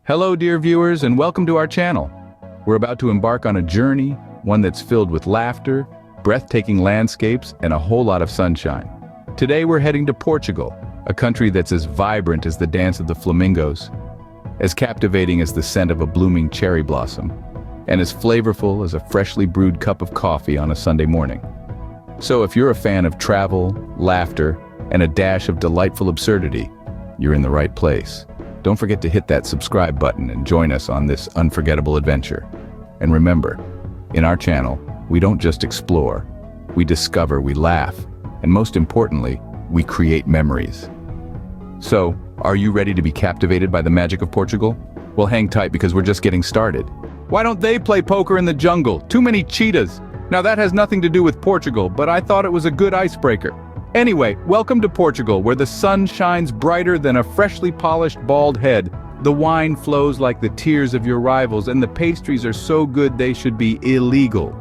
Hello, dear viewers, and welcome to our channel. We're about to embark on a journey, one that's filled with laughter, breathtaking landscapes, and a whole lot of sunshine. Today we're heading to Portugal, a country that's as vibrant as the dance of the flamingos, as captivating as the scent of a blooming cherry blossom, and as flavorful as a freshly brewed cup of coffee on a Sunday morning. So if you're a fan of travel, laughter, and a dash of delightful absurdity, you're in the right place. Don't forget to hit that subscribe button and join us on this unforgettable adventure. And remember, in our channel, we don't just explore, we discover, we laugh, and most importantly, we create memories. So, are you ready to be captivated by the magic of Portugal? Well, hang tight because we're just getting started. Why don't they play poker in the jungle? Too many cheetahs. Now that has nothing to do with Portugal, but I thought it was a good icebreaker. Anyway, welcome to Portugal, where the sun shines brighter than a freshly polished bald head. The wine flows like the tears of your rivals, and the pastries are so good they should be illegal.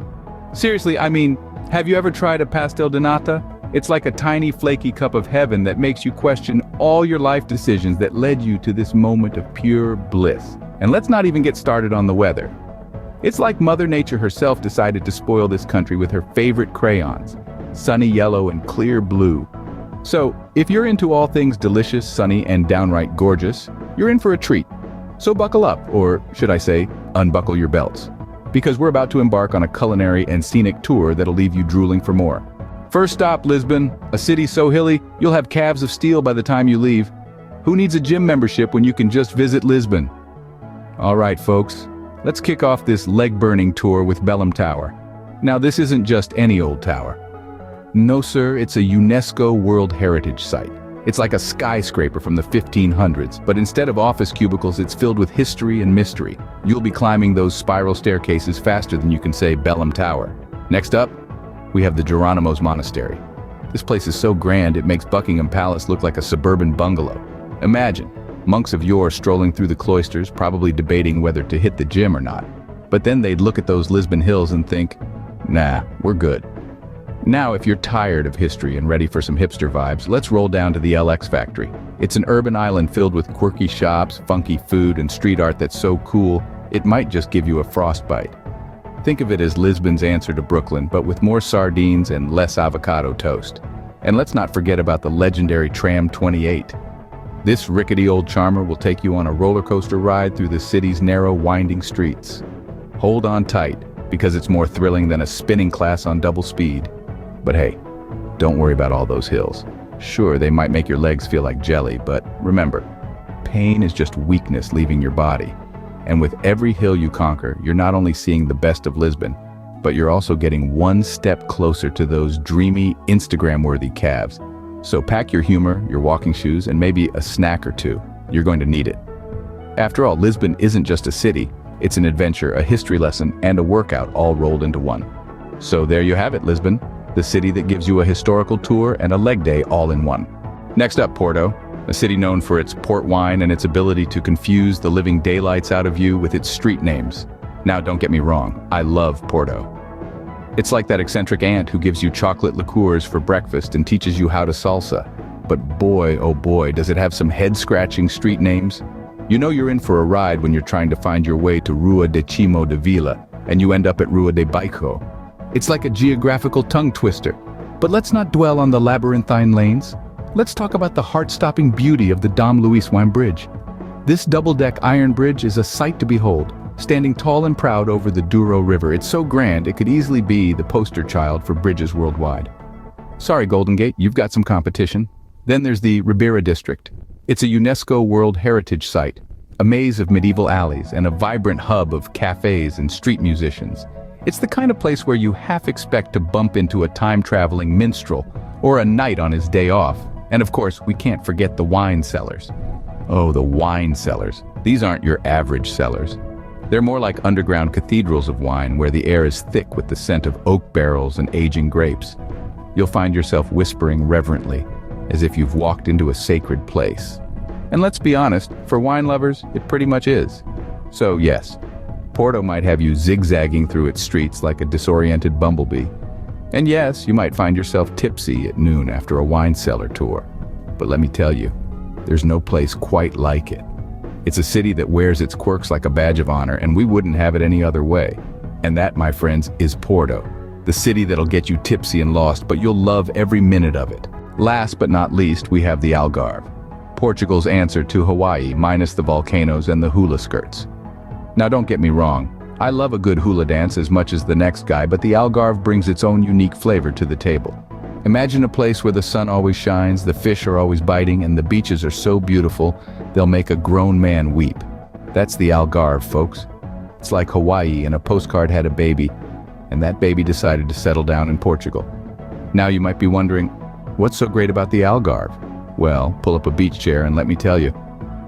Seriously, I mean, have you ever tried a pastel de nata? It's like a tiny flaky cup of heaven that makes you question all your life decisions that led you to this moment of pure bliss. And let's not even get started on the weather. It's like Mother Nature herself decided to spoil this country with her favorite crayons. Sunny yellow and clear blue. So, if you're into all things delicious, sunny, and downright gorgeous, you're in for a treat. So buckle up, or should I say, unbuckle your belts. Because we're about to embark on a culinary and scenic tour that'll leave you drooling for more. First stop, Lisbon, a city so hilly, you'll have calves of steel by the time you leave. Who needs a gym membership when you can just visit Lisbon? All right, folks, let's kick off this leg-burning tour with Belém Tower. Now, this isn't just any old tower. No, sir, it's a UNESCO World Heritage Site. It's like a skyscraper from the 1500s, but instead of office cubicles, it's filled with history and mystery. You'll be climbing those spiral staircases faster than you can say Belém Tower. Next up, we have the Jerónimos Monastery. This place is so grand, it makes Buckingham Palace look like a suburban bungalow. Imagine, monks of yore strolling through the cloisters, probably debating whether to hit the gym or not. But then they'd look at those Lisbon hills and think, nah, we're good. Now, if you're tired of history and ready for some hipster vibes, let's roll down to the LX Factory. It's an urban island filled with quirky shops, funky food, and street art that's so cool, it might just give you a frostbite. Think of it as Lisbon's answer to Brooklyn, but with more sardines and less avocado toast. And let's not forget about the legendary Tram 28. This rickety old charmer will take you on a roller coaster ride through the city's narrow, winding streets. Hold on tight, because it's more thrilling than a spinning class on double speed. But hey, don't worry about all those hills. Sure, they might make your legs feel like jelly, but remember, pain is just weakness leaving your body. And with every hill you conquer, you're not only seeing the best of Lisbon, but you're also getting one step closer to those dreamy, Instagram-worthy calves. So pack your humor, your walking shoes, and maybe a snack or two. You're going to need it. After all, Lisbon isn't just a city, it's an adventure, a history lesson, and a workout all rolled into one. So there you have it, Lisbon. The city that gives you a historical tour and a leg day all in one. Next up, Porto, a city known for its port wine and its ability to confuse the living daylights out of you with its street names. Now, don't get me wrong, I love Porto. It's like that eccentric aunt who gives you chocolate liqueurs for breakfast and teaches you how to salsa. But boy, oh boy, does it have some head-scratching street names. You know you're in for a ride when you're trying to find your way to Rua de Cimo de Vila, and you end up at Rua de Baixo. It's like a geographical tongue twister. But let's not dwell on the labyrinthine lanes. Let's talk about the heart-stopping beauty of the Dom Luís Wine Bridge. This double-deck iron bridge is a sight to behold, standing tall and proud over the Douro River. It's so grand, it could easily be the poster child for bridges worldwide. Sorry, Golden Gate, you've got some competition. Then there's the Ribeira District. It's a UNESCO World Heritage Site, a maze of medieval alleys and a vibrant hub of cafes and street musicians. It's the kind of place where you half expect to bump into a time-traveling minstrel or a knight on his day off. And of course, we can't forget the wine cellars. Oh, the wine cellars. These aren't your average cellars. They're more like underground cathedrals of wine where the air is thick with the scent of oak barrels and aging grapes. You'll find yourself whispering reverently, as if you've walked into a sacred place. And let's be honest, for wine lovers, it pretty much is. So yes, Porto might have you zigzagging through its streets like a disoriented bumblebee. And yes, you might find yourself tipsy at noon after a wine cellar tour. But let me tell you, there's no place quite like it. It's a city that wears its quirks like a badge of honor, and we wouldn't have it any other way. And that, my friends, is Porto, the city that'll get you tipsy and lost, but you'll love every minute of it. Last but not least, we have the Algarve, Portugal's answer to Hawaii, minus the volcanoes and the hula skirts. Now don't get me wrong, I love a good hula dance as much as the next guy, but the Algarve brings its own unique flavor to the table. Imagine a place where the sun always shines, the fish are always biting, and the beaches are so beautiful, they'll make a grown man weep. That's the Algarve, folks. It's like Hawaii and a postcard had a baby, and that baby decided to settle down in Portugal. Now you might be wondering, what's so great about the Algarve? Well, pull up a beach chair and let me tell you.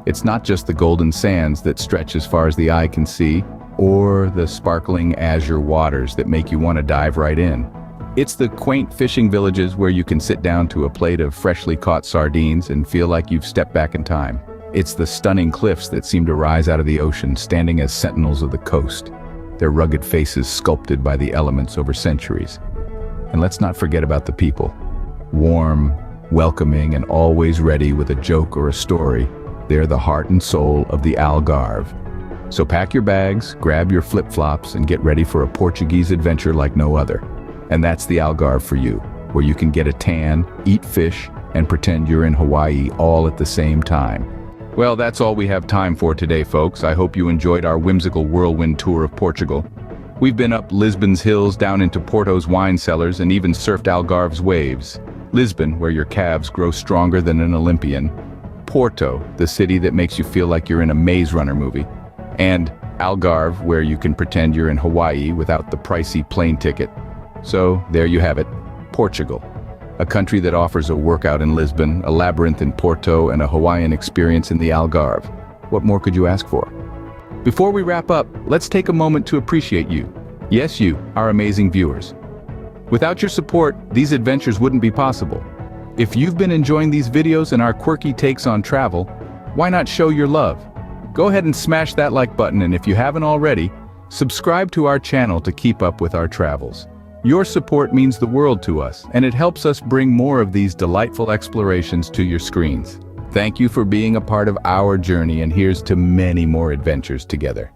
It's not just the golden sands that stretch as far as the eye can see, or the sparkling azure waters that make you want to dive right in. It's the quaint fishing villages where you can sit down to a plate of freshly caught sardines and feel like you've stepped back in time. It's the stunning cliffs that seem to rise out of the ocean, standing as sentinels of the coast, their rugged faces sculpted by the elements over centuries. And let's not forget about the people. Warm, welcoming, and always ready with a joke or a story, they're the heart and soul of the Algarve. So pack your bags, grab your flip-flops, and get ready for a Portuguese adventure like no other. And that's the Algarve for you, where you can get a tan, eat fish, and pretend you're in Hawaii all at the same time. Well, that's all we have time for today, folks. I hope you enjoyed our whimsical whirlwind tour of Portugal. We've been up Lisbon's hills, down into Porto's wine cellars, and even surfed Algarve's waves. Lisbon, where your calves grow stronger than an Olympian. Porto, the city that makes you feel like you're in a Maze Runner movie. And Algarve, where you can pretend you're in Hawaii without the pricey plane ticket. So, there you have it, Portugal. A country that offers a workout in Lisbon, a labyrinth in Porto, and a Hawaiian experience in the Algarve. What more could you ask for? Before we wrap up, let's take a moment to appreciate you. Yes, you, our amazing viewers. Without your support, these adventures wouldn't be possible. If you've been enjoying these videos and our quirky takes on travel, why not show your love? Go ahead and smash that like button, and if you haven't already, subscribe to our channel to keep up with our travels. Your support means the world to us, and it helps us bring more of these delightful explorations to your screens. Thank you for being a part of our journey, and here's to many more adventures together.